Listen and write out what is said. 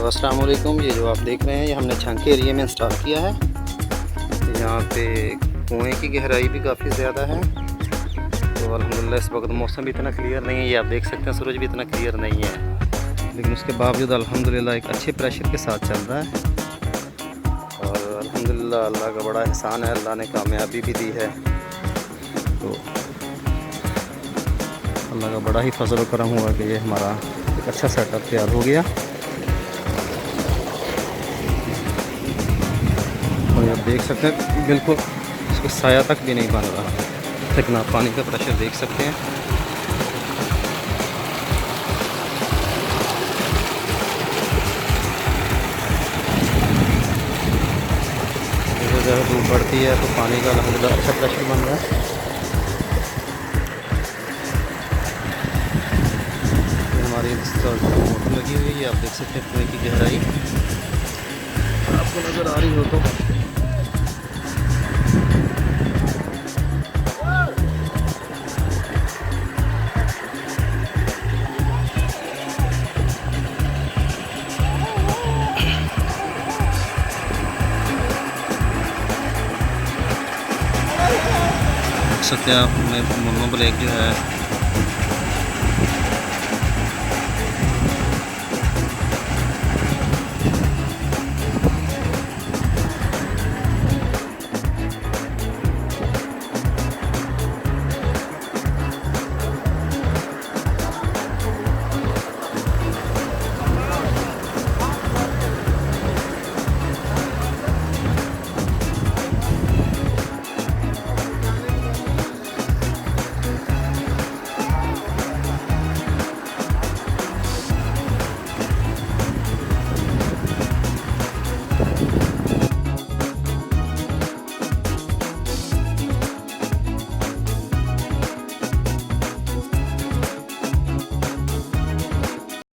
अस्सलाम वालेकुम। ये जो आप देख रहे हैं ये हमने छंके एरिया में इंस्टॉल किया है। यहाँ पे कुएँ की गहराई भी काफ़ी ज़्यादा है। तो अल्हम्दुलिल्लाह इस वक्त मौसम भी इतना क्लियर नहीं है, ये आप देख सकते हैं सूरज भी इतना क्लियर नहीं है, लेकिन उसके बावजूद अल्हम्दुलिल्लाह एक अच्छे प्रेशर के साथ चल रहा है। और अल्हम्दुलिल्लाह अल्लाह का बड़ा एहसान है, अल्लाह ने कामयाबी भी दी है। तो अल्लाह का बड़ा ही फजल करम हुआ कि ये हमारा एक अच्छा सेटअप तैयार हो गया। और आप देख सकते हैं बिल्कुल इसको साया तक भी नहीं बन रहा, लेकिन आप पानी का प्रेशर देख सकते हैं। जैसे ज़्यादा धूप बढ़ती है तो पानी का अल्हम्दुलिल्लाह अच्छा प्रेशर बन रहा है। हमारी मोटर लगी हुई है, आप देख सकते हैं कुएं की गहराई आपको नज़र आ रही हो तो। देख सकते हैं आप, मोनो ब्लैक जो है